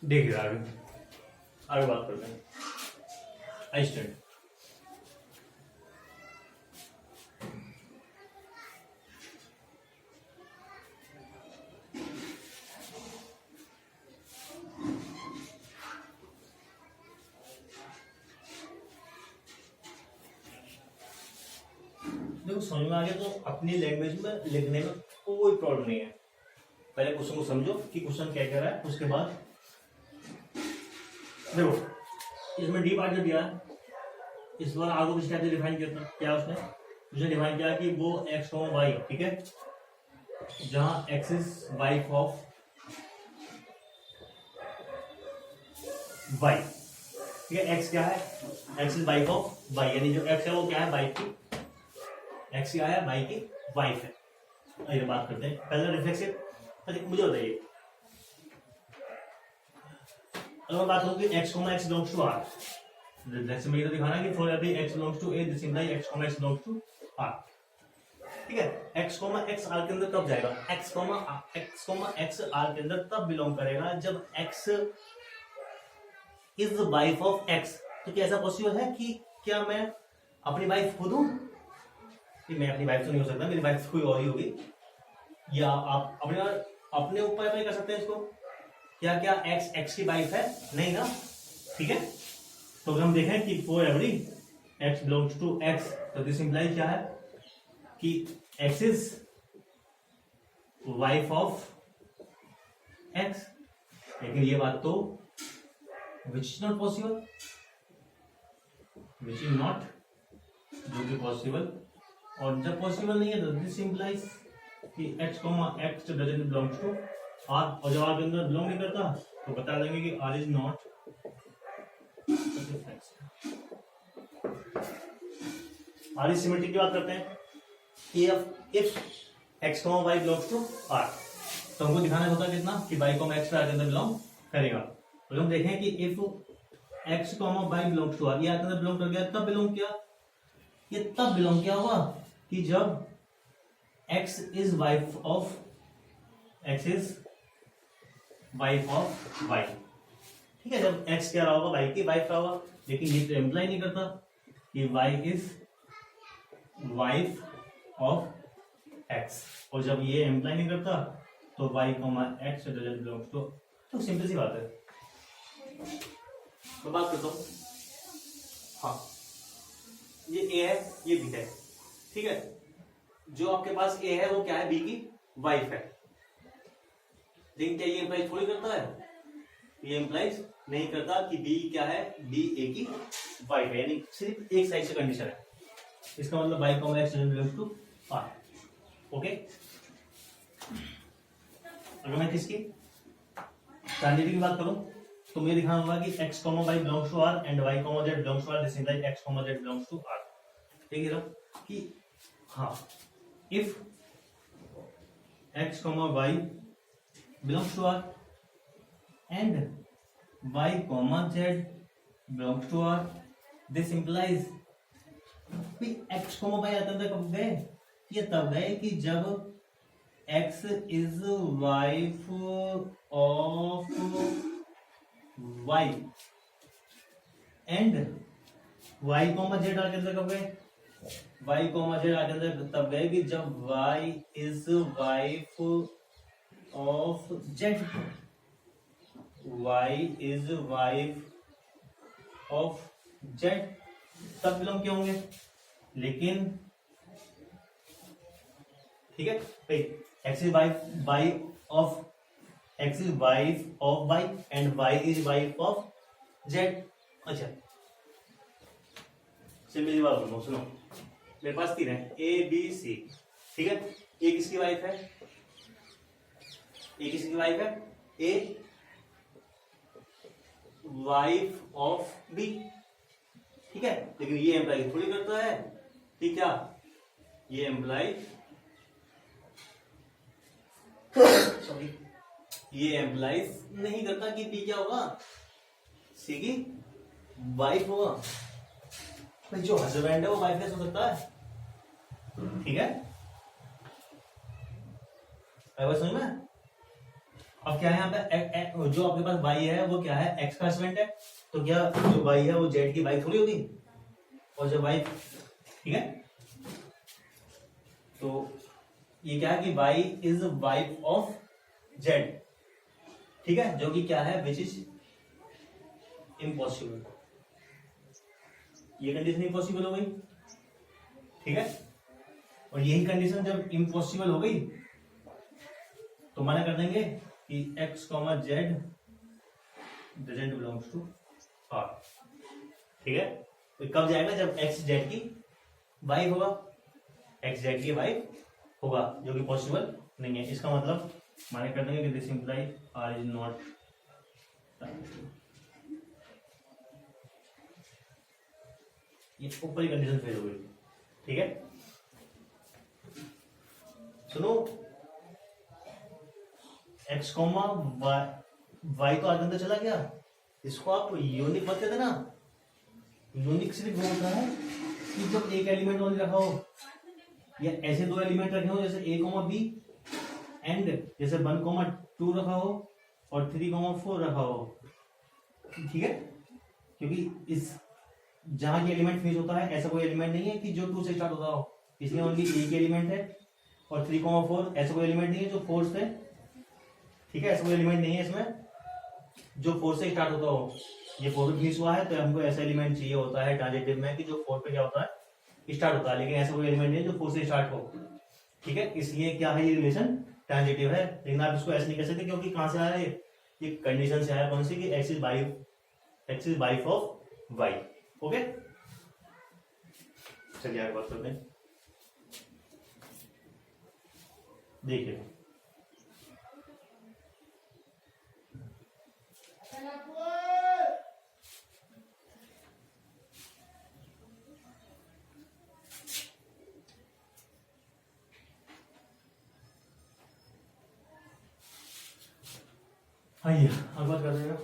देखिए आगे आगे बात करते हैं। I stand. देखो समझ में आ गया तो अपनी लैंग्वेज में लिखने में कोई प्रॉब्लम नहीं है। पहले क्वेश्चन को समझो कि क्वेश्चन क्या कह रहा है, उसके बाद देखो इसमें डी पार्ट जो दिया है इस बार आगे किस टाइप से डिफाइन किया उसने डिफाइन किया कि वो एक्स और वाई, ठीक है, जहां x is wife of y, ठीक है। एक्स क्या है, x is wife of y, यानी जो एक्स है वो क्या है, वाइफ की, एक्स क्या है, वाई की वाइफ है। आइए बात करते हैं पहले रिफ्लेक्सिव। अच्छा मुझे बताइए, अगर बात होगी x comma x belongs to r, reflexive में ये तो दिखाना है कि for every x belongs to A this imply x comma x belongs to r, ठीक है। एक्स कोमा एक्स आर के अंदर कब जाएगा, एक्स कोमा एक्स आर के अंदर तब बिलोंग करेगा जब x is wife of x. तो क्या ऐसा पॉसिबल है कि क्या मैं अपनी वाइफ खुद हूं, कि मैं अपनी वाइफ तो नहीं हो सकता, मेरी वाइफ कोई और ही होगी, या आप अपने ऊपर अप्लाई कर सकते हैं इसको, क्या क्या एक्स एक्स की वाइफ है, नहीं ना, ठीक है। तो अगर हम देखें कि for every x belongs to x, तो दिस इंप्लाई क्या है कि x is wife of x, लेकिन ये बात तो which is not possible, which is not, जो कि पॉसिबल, और जब पॉसिबल नहीं है तो दिस इंप्लाइज कि x x doesn't belongs to r, और जब आर के अंदर बिलोंग नहीं करता तो बता देंगे कि r is not. R is symmetric की बात करते हैं कि if x y belongs to r, तो हमको दिखाना होता है कितना कि y x आर के अंदर बिलोंग करेगा। तो हम देखें कि if x y belongs to r, ये आर के अंदर बिलोंग कर गया, तब बिलोंग किया, ये तब बिलोंग किया होगा कि जब x is wife of y, ठीक है। जब x क्या रहा होगा, y की वाइफ रहा होगा, लेकिन ये तो एम्प्लाई नहीं करता कि y is wife of x, और जब ये एम्प्लाई नहीं करता तो y x doesn't belongs to, तो सिंपल सी बात है। तो बात करता हूं, हाँ ये a है, ये b है, ठीक है। जो आपके पास a है वो क्या है, b की वाइफ है, लेकिन क्या ये इंप्लाइज थोड़ी करता है, ये इंप्लाइज नहीं करता कि b क्या है, b a की वाइफ है, यानी सिर्फ एक साइड से कंडीशन है। इसका मतलब y x belongs to r, okay. अगर मैं किसकी ट्रांजिटिव की बात करूं तो मुझे दिखाना होगा कि x y belongs to r and y z belongs to r, this implies x z belongs to r, ठीक है ना, कि हाँ if x y belongs to r and y z belongs to r, this implies कि x y आता था कब गए, ये तब गए कि जब x is wife of y and y z आके अंदर कब गए, y z आके अंदर तब गए कि जब y is wife of z, y is wife of z, तब बिलोंग क्यों होंगे, लेकिन ठीक है भाई, x is wife of y and y is wife of z। अच्छा सिंपल बात बोलो, सुनो, मेरे पास तीन है ए बी सी, ठीक है। ए किसकी वाइफ है, ए किसकी वाइफ है, ए वाइफ ऑफ बी, ठीक है। लेकिन ये एम्प्लाई थोड़ी करता है, ठीक है, ये एम्प्लाई सॉरी ये एम्प्लाइज नहीं करता कि बी क्या होगा, सी की वाइफ होगा। भाई जो हस्बैंड है वो वाइफलेस हो सकता है, ठीक है, समझ में। अब क्या है यहाँ पे जो आपके पास y है वो क्या है, x का हस्बैंड है, तो क्या जो y है वो z की वाइफ थोड़ी होगी, और जो वाइफ, ठीक है, तो ये क्या है कि y is wife of z, ठीक है, जो कि क्या है, विच इज इम्पॉसिबल, ये कंडीशन इम्पॉसिबल हो गई, ठीक है, और यही कंडीशन जब इम्पॉसिबल हो गई तो माना कर देंगे कि x, z doesn't belongs to R, ठीक है, तो कब जाएगा, जब x z की वाइफ होगा, x z की वाइफ होगा, जो कि पॉसिबल नहीं है। इसका मतलब माने कर देंगे कि this imply R is not, ये ऊपर ही कंडीशन फेल हो गई, ठीक है। सुनो, x, y तो आगे अंदर चला गया, इसको आप यूनिक मत कहते ना, यूनिक सिर्फ वो होता है कि जब एक एलिमेंट ओनली रखा हो, या ऐसे दो एलिमेंट रखे हो जैसे a, b एंड जैसे 1, 2 रखा हो और 3, 4 रखा हो, ठीक है, क्योंकि इस जहां ये एलिमेंट फिनिश होता है ऐसा कोई एलिमेंट नहीं है कि जो 2 से स्टार्ट होता हो, इसमें ओनली एक एलिमेंट है, और 3, 4 ऐसा कोई एलिमेंट नहीं है जो 4 से, ठीक है, ऐसा कोई एलिमेंट नहीं है इसमें जो 4 से स्टार्ट होता हो, ये 4 पे फिनिश हुआ है तो हमको ऐसा एलिमेंट चाहिए होता है ट्रांजिटिव में कि जो 4 पे क्या होता है, स्टार्ट होता है, लेकिन ऐसा कोई एलिमेंट नहीं है जो 4 से स्टार्ट हो, ठीक है, इसलिए क्या है, ये रिलेशन ट्रांजिटिव है, लेकिन आप इसको ऐसे नहीं कह सकते, क्योंकि कहां से आया ये कंडीशन से आया, कौन सी, कि x is wife of y, okay, चलिए आगे बात करते हैं, देखिए आइए अब बात कर रहे हैं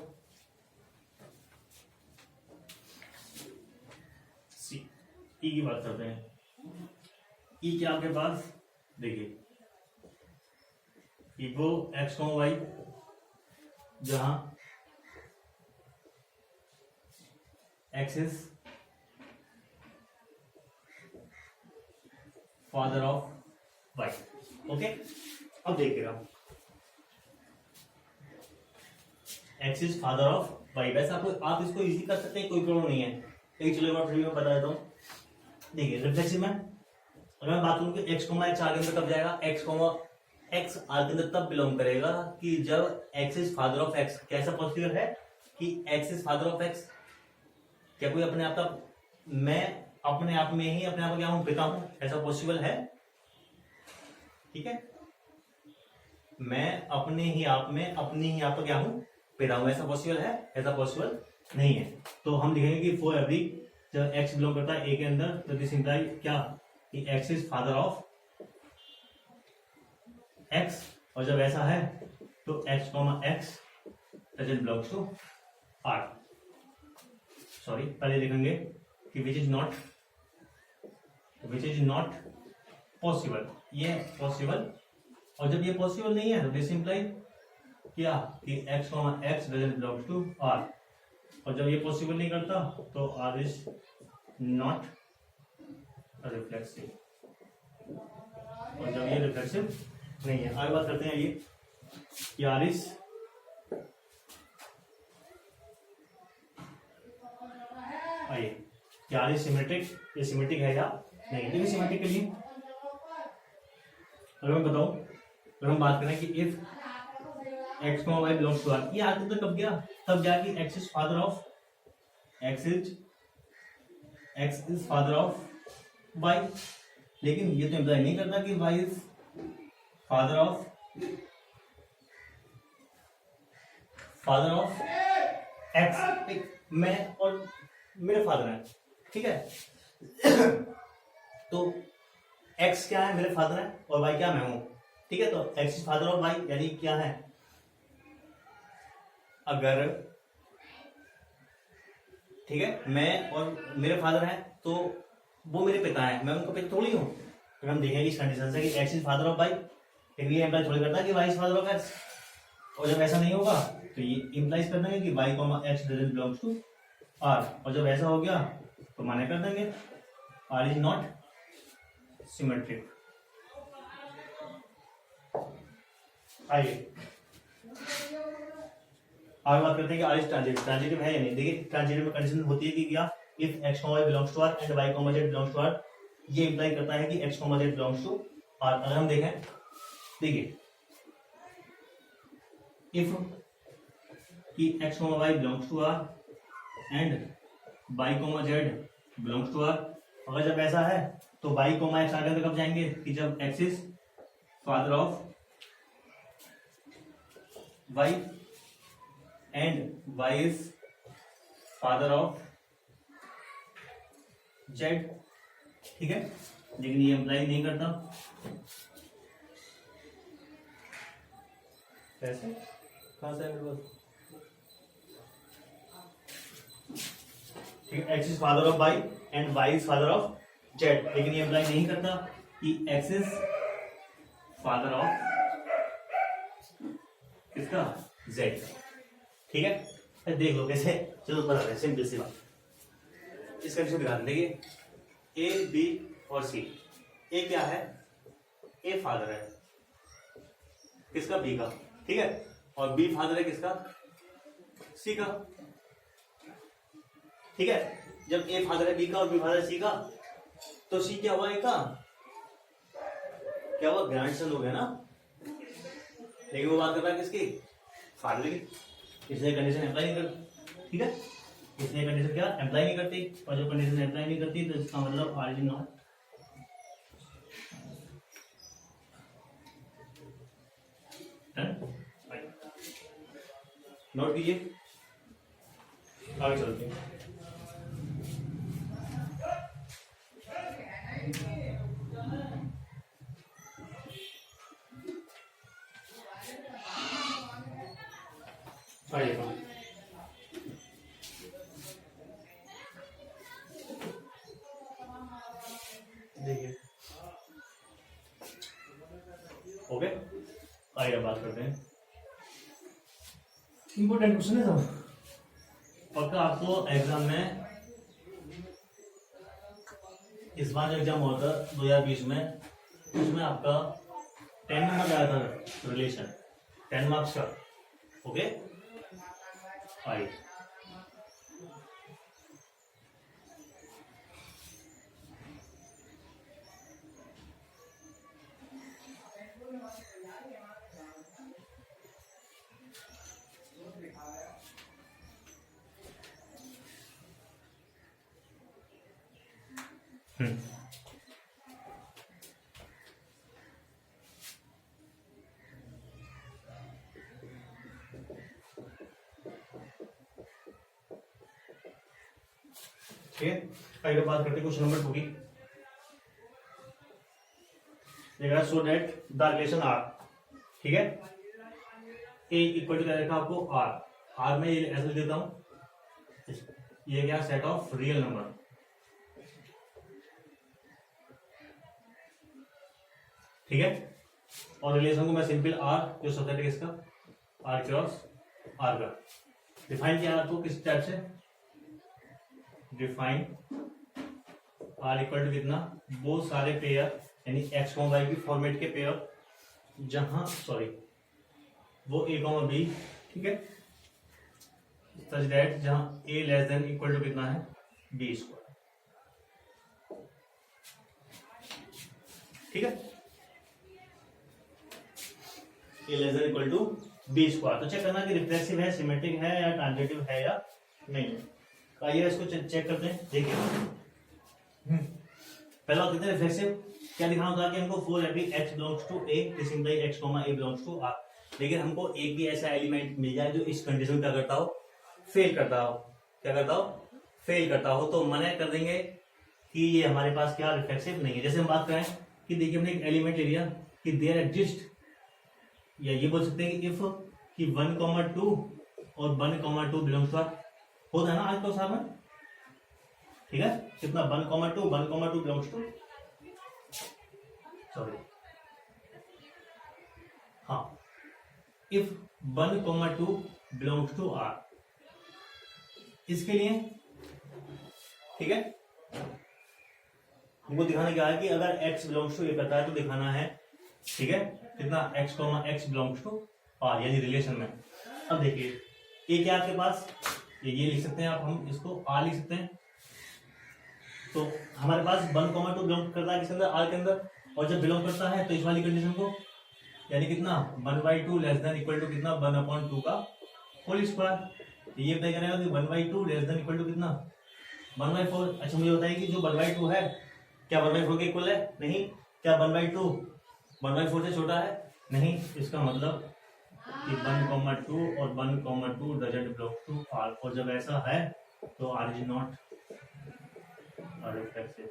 सी, ई की बात करते हैं। ई क्या आपके पास, देखिए ये वो x, y, जहां x is father of y, okay, अब देखिएगा x is father of y, वैसे आप इसको इजी कर सकते हैं, कोई प्रॉब्लम नहीं है, लेकिन चलो मैं फिर बता देता हूँ। देखिए रिफ्लेक्सिव में अगर मैं बात करूँ कि x, x आगे अंदर कब जाएगा, x आगे अंदर तब बिलोंग करेगा कि जब x is father of x, कैसा पॉसिबल है कि x is father of x, क्या कोई अपने आप का, मैं अपने आप में ही अपने आप का क्या हूं, पिता हूं, ऐसा पॉसिबल है, ठीक है, मैं अपने ही आप में अपनी ही आप का क्या हूं, पिता हूं, ऐसा पॉसिबल है, ऐसा पॉसिबल नहीं है, तो हम लिखेंगे कि फॉर एवरी जब x बिलोंग करता है a के अंदर, तो दिस इंप्लाई क्या, कि x is father of x, और जब ऐसा है तो x, doesn't belongs to R, sorry पहले लिखेंगे कि विच इज नॉट पॉसिबल, ये पॉसिबल, और जब ये पॉसिबल नहीं है तो दिस इंप्लाई क्या, कि x, doesn't belongs to R, और जब ये पॉसिबल नहीं करता तो R इज नॉट रिफ्लेक्सिव, और जब ये रिफ्लेक्सिव नहीं है, आगे बात करते हैं ये कि R इज आइए क्या R इज सिमेट्रिक, ये सिमेट्रिक है या नहीं, देखिए सिमेट्रिक के लिए अगर मैं बताऊं, अगर हम बात करें कि if x, y belongs to R, ये आगे तो कब गया, तब गया कि x is father of y, लेकिन ये तो इम्प्लाई नहीं करता कि y is father of x, मैं और मेरे फादर हैं, ठीक है, तो x क्या है, मेरे फादर है, और y क्या, मैं हूं, ठीक है, तो x is father of y यानी क्या है, अगर, ठीक है, मैं और मेरे फादर हैं तो वो मेरे पिता हैं, मैं उनका पिता थोड़ी हूं, तो हम देखेंगे इस कंडीशन से कि x is father of y, ये एम्प्लाई थोड़ी करता है कि y is father of x, और जब ऐसा नहीं होगा तो ये इंप्लाइज कर देंगे कि y comma x doesn't belongs to r, और जब ऐसा हो गया तो माने कर देंगे r इज नॉट सिमेट्रिक। आइए आगे बात करते हैं कि r इज ट्रांजिटिव, ट्रांजिटिव है या नहीं। देखिए ट्रांजिटिव में कंडीशन होती है कि क्या, if x comma y belongs to r and y comma z belongs to r, ये इंप्लाई करता है कि x comma z belongs to r। अगर हम देखें, देखिए इफ कि x comma y belongs to r and y comma z belongs to r, अगर जब ऐसा है तो y कॉमा x आगे कब जाएंगे कि जब x is father of y and y is father of z, ठीक है। लेकिन ये अप्लाई नहीं करता, कैसे, कहां से मेरे पास, ठीक है, x is father of y and y is father of z, लेकिन ये अप्लाई नहीं करता कि x इज फादर ऑफ किसका, z, ठीक है। फिर देख लो कैसे, चलो बता रहे सिंपल सी बात, इस कंडीशन दिखा देखिए ए बी और सी। ए क्या है, ए फादर है किसका, बी का, ठीक है, और बी फादर है किसका, सी का, ठीक है। जब ए फादर है बी का और बी फादर है सी का, तो सी क्या हुआ, ए का क्या हुआ, ग्रैंडसन हो गया ना। लेकिन वो बात कर रहा है किसकी, फादर की, इसलिए कंडीशन अप्लाई नहीं करती, ठीक है, इसलिए कंडीशन क्या अप्लाई नहीं करती, और जो कंडीशन अप्लाई नहीं करती तो इसका मतलब आर इज नॉट नोट कीजिए। आगे चलते हैं, आइए देखिए, ओके, आइए बात करते हैं, इंपोर्टेंट क्वेश्चन है सब, पक्का आपको एग्जाम में, इस बार जो एग्जाम हुआ था 2020 में, उसमें आपका 10 नंबर आया था रिलेशन, 10 मार्क्स का, ओके। आइए ठीक है, आइए बात करते हैं क्वेश्चन नंबर 2 की। देखा so that the relation r, ठीक है, ए इक्वल टू क्या देखा आपको, आर, आर में ये ऐसे लिख देता हूं, ये क्या, सेट ऑफ रियल नंबर, ठीक है, और रिलेशन को मैं सिंपल आर जो सबसेट है किसका, आर क्रॉस आर का डिफाइन किया आपको किस टाइप से, डिफाइन आर इक्वल टू कितना, वो सारे पेयर यानी एक्स कॉमा वाई की फॉर्मेट के पेयर जहां, सॉरी वो ए कॉमा बी, ठीक है, सच दैट जहां a less than equal to कितना है, बी स्क्वायर, ठीक है, a less than equal to b square. तो चेक करना कि रिफ्लेक्सिव है, सिमेट्रिक है या ट्रांजिटिव है या नहीं है। तो आइए इसको चेक करते हैं, देखिए पहला कहते हैं रिफ्लेक्सिव, क्या दिखाना होता है कि हमको for every x belongs to A, this imply x comma A belongs to r, लेकिन हमको एक भी ऐसा एलिमेंट मिल जाए जो इस कंडीशन क्या करता हो, फेल करता हो, क्या करता हो, फेल करता हो, तो मना कर देंगे कि ये हमारे पास क्या रिफ्लेक्सिव नहीं है। जैसे हम बात करें कि देखिए हमने एक एलिमेंट ले लिया कि देयर एग्जिस्ट, या ये बोल सकते हैं कि इफ कि 1,2 और 1,2 बिलोंग्स टू आर, होता है ना आज तो साहब, ठीक है, कितना 1,2 1,2 बिलोंग्स टू, सॉरी हाँ इफ 1,2 बिलोंग्स टू आर। इसके लिए ठीक है, हमको दिखाना क्या है कि अगर x बिलोंग्स टू ए करता है तो दिखाना है, ठीक है, कितना x बिलोंग्स टू आर, यानी रिलेशन में। अब देखिए ये क्या आपके पास, ये लिख सकते हैं आप, हम इसको आर लिख सकते हैं। तो हमारे पास 1,2 बिलोंग करता है किसके अंदर, आर के अंदर, और जब बिलोंग करता है तो इस वाली कंडीशन को, यानी कितना 1/2 लेस देन इक्वल टू कितना 1/2 का होल स्क्वायर। ये बताया करेगा कि 1/2 लेस देन इक्वल टू कितना 1/4। अच्छा मुझे बताइए कि जो 1/2 है क्या 1/4 के इक्वल है? नहीं। क्या 1/2 1/4 से छोटा है? नहीं। इसका मतलब कि 1,2 और 1,2 डजंट बिलोंग टू आर, और जब ऐसा है तो आर इज नॉट रिफ्लेक्सिव।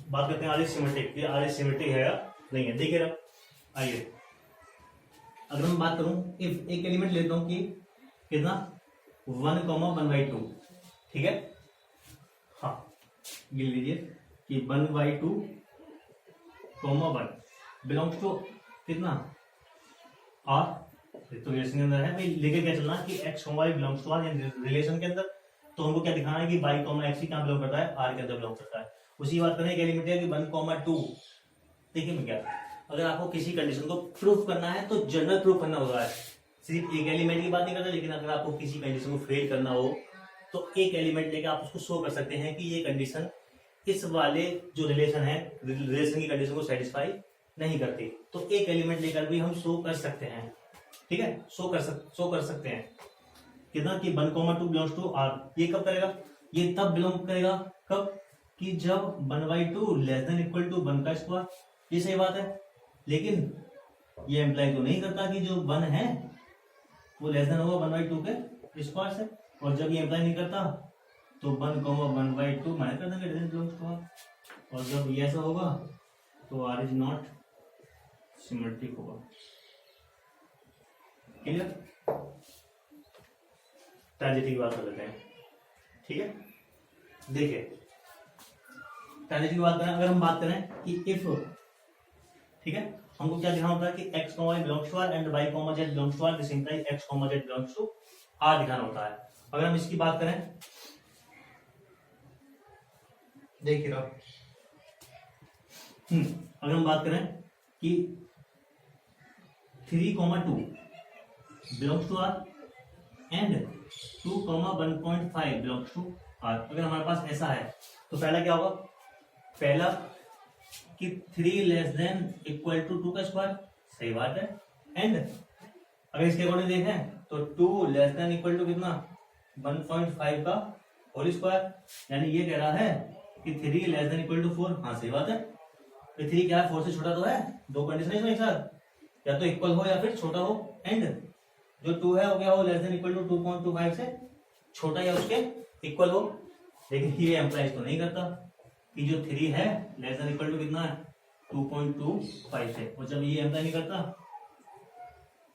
बात करते हैं आर इज सिमेट्रिक। ये आर इज सिमेट्रिक है या नहीं है, देखिए रहा। आइए अगर मैं बात करूं, इफ एक एलिमेंट लेता हूं कि कितना 1,1/2, ठीक है, हाँ ये लीजिए कि 1/2 1 बिलोंग्स टू कितना आर, तो रिलेशन के अंदर है भाई। लेके क्या चलना कि x, y belongs to r, relation के अंदर। तो हमको क्या दिखाना है कि y, x ही कहां बिलोंग करता है, आर के अंदर बिलोंग करता है। उसी बात करें एक एलिमेंट है कि 1,2। देखिए मैं क्या, अगर आपको किसी कंडीशन को प्रूफ करना है तो जनरल प्रूफ करना होता है, सिर्फ एक एलिमेंट की बात नहीं करता। लेकिन अगर आपको किसी कंडीशन को फेल करना हो तो एक एलिमेंट लेके आप उसको शो कर सकते हैं कि ये कंडीशन इस वाले जो रिलेशन है, रिलेशन की कंडीशन को सेटिस्फाई नहीं करती। तो एक एलिमेंट लेकर भी हम शो कर सकते हैं, ठीक है, शो कर सकते हैं कितना कि 1,2 बिलोंग्स टू आर। ये कब करेगा? ये तब बिलोंग करेगा कब कि जब 1/2 लेस देन इक्वल टू 1 का स्क्वायर। ये सही बात है, लेकिन ये एम्प्लाई तो नहीं करता कि जो 1 है वो लेस देन होगा 1/2 के स्क्वायर से। और जब ये एम्प्लाई नहीं करता तो 1,1/2 माइनस कर देंगे डजंट बिलोंग्स टू आर। और जब ये ऐसा होगा तो आर इज नॉट सिमेट्रिक होगा। क्लियर? ट्रांजिटिव की बात कर लेते हैं, ठीक है। देखिए ट्रांजिटिव की बात करें, अगर हम बात करें कि इफ, ठीक है, हमको क्या दिखाना होता है कि x, y belongs to r and y, z belongs to r, this implies x, z belongs to r दिखाना होता है। अगर हम इसकी बात करें, देखिए अगर हम बात करें कि 3,2 belongs to r and 2,1.5 belongs to r, अगर हमारे पास ऐसा है तो पहला क्या होगा? पहला कि 3 लेस देन इक्वल टू 2 का स्क्वायर, सही बात है। एंड अगर इसके अकॉर्डिंग देखें तो 2 लेस देन इक्वल टू कितना 1.5 का होल स्क्वायर, यानी ये कह रहा है कि 3 लेस देन इक्वल टू 4। हाँ सही बात है, तो 3 क्या है 4 से छोटा तो है। दो कंडीशन है इसमें एक साथ, या तो इक्वल हो या फिर छोटा हो। एंड जो 2 है हो गया हो लेस देन इक्वल टू 2.25 से छोटा या उसके इक्वल हो। लेकिन ये एम्प्लाइज तो नहीं करता कि जो 3 है लेस देन इक्वल टू कितना है 2.25 से, और जब ये एम्प्लाई नहीं करता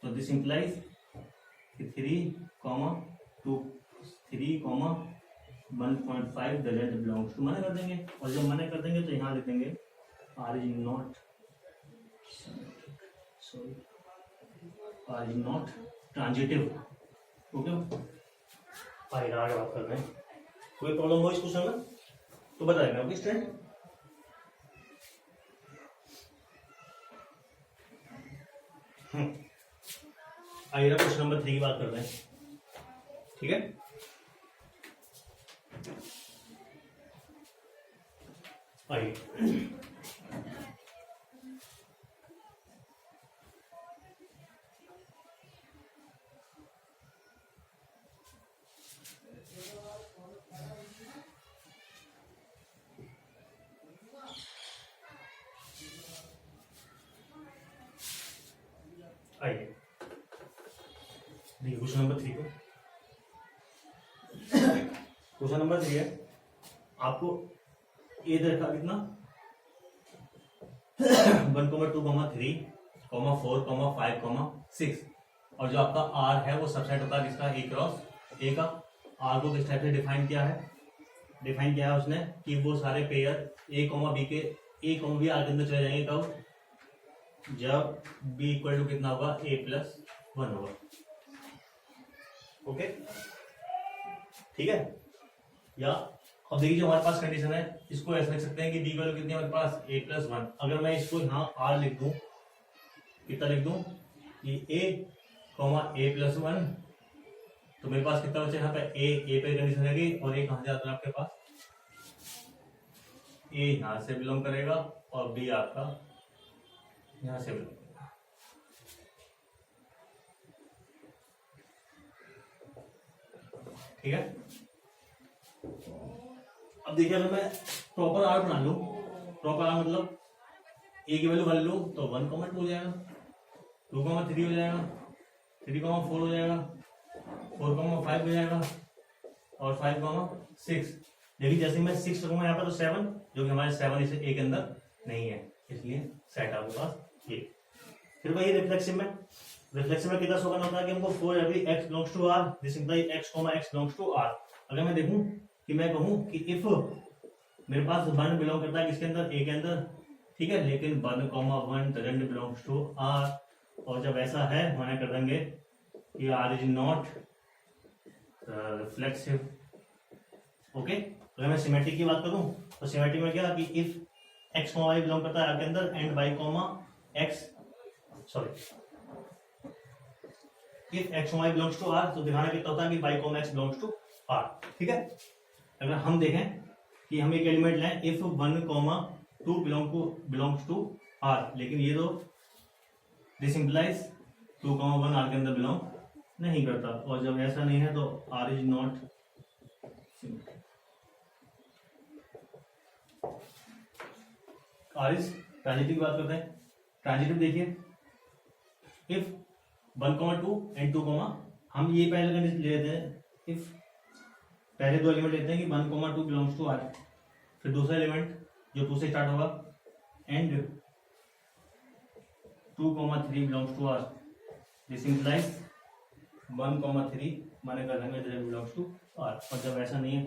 तो this implies 3,1.5 doesn't belongs to, मना कर देंगे। और जब मना कर देंगे तो यहां लिख देंगे r is not sorry r is not transitive. Okay, आगे बात करते हैं। कोई प्रॉब्लम हो इस क्वेश्चन में तो बताएगा ओके स्टूडेंट। आइए क्वेश्चन नंबर 3 की बात करते हैं, ठीक है। आइए आइए देखिए क्वेश्चन नंबर 3 को। क्वेश्चन नंबर 3 है, आपको ए दरकार कितना 1,2, 3, 4, 5, 6, और जो आपका आर है वो सबसेट होता है किसका, ए क्रॉस ए का। आर को किस टाइप से डिफाइन किया है? डिफाइन किया है उसने कि वो सारे पेयर ए, बी के, ए, बी आर के अंदर चले जाएंगे कब, जब b इक्वल टू कितना होगा a प्लस 1 होगा। ओके ठीक है। या अब देखिए जो हमारे पास कंडीशन है इसको ऐसे लिख सकते हैं कि b की वैल्यू कितनी है हमारे पास a प्लस 1। अगर मैं इसको यहाँ r लिख दूं, कितना लिख दूं कि a प्लस 1, तो मेरे पास कितना बचा यहाँ पे a पे कंडीशन रहेगी और a कहाँ जाता है आपके पास, a यहाँ से बिलोंग करेगा और b आपका यहाँ से बिलोंग करेगा। ठीक है। अब देखिए अगर मैं प्रॉपर आर बना लूं, प्रॉपर आर मतलब a की वैल्यू 1 लूं तो 1,2 हो जाएगा, 2,3 हो जाएगा, 3,4 हो जाएगा, 4,5 हो जाएगा और 5,6। लेकिन जैसे मैं 6 रखूंगा यहाँ पर तो 7, जो कि हमारे 7 इसे a के अंदर नहीं है, इसलिए सेट आपके पास ये। फिर वही रिफ्लेक्सिव में कितना शो करना होता है कि हमको for every x belongs to r this imply x, x belongs to r। अगर मैं देखूं कि मैं कहूं कि इफ मेरे पास 1 बिलोंग करता है किसके अंदर, a के अंदर, ठीक है, लेकिन 1,1 डजंट बिलोंग्स टू r, और जब ऐसा है माना कर देंगे कि r is not reflexive. Okay. अगर मैं सिमेट्रिक की बात करूं तो सिमेट्रिक में क्या कि इफ x, y बिलोंग करता है r के अंदर and y, x if x, y belongs to r, तो दिखाना कितना होता है कि y, x belongs to r। ठीक है। अगर हम देखें कि हम एक एलिमेंट लें इफ 1, 2 बिलोंग्स टू r, लेकिन ये तो दिस इंप्लाइज 2, 1 r के अंदर बिलोंग नहीं करता, और जब ऐसा नहीं है तो r is not symmetric. r is transitive की बात करते हैं। ट्रांजिटिव देखिए इफ 1, 2 एंड 2, हम ये पहले कंडीशन ले लेते हैं, इफ पहले दो एलिमेंट लेते हैं कि 1, 2 बिलोंग्स टू r, फिर दूसरा एलिमेंट जो 2 से स्टार्ट होगा and 2, 3 belongs to r, this implies 1, 3 माने कर देंगे दैट बिलोंग्स टू r, और जब ऐसा नहीं है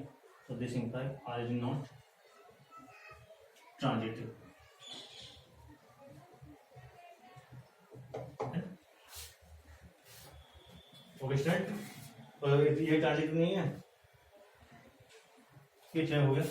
तो this imply r is not transitive. Okay student, और ये ट्रांजिटिव नहीं है, ये क्या हो गया।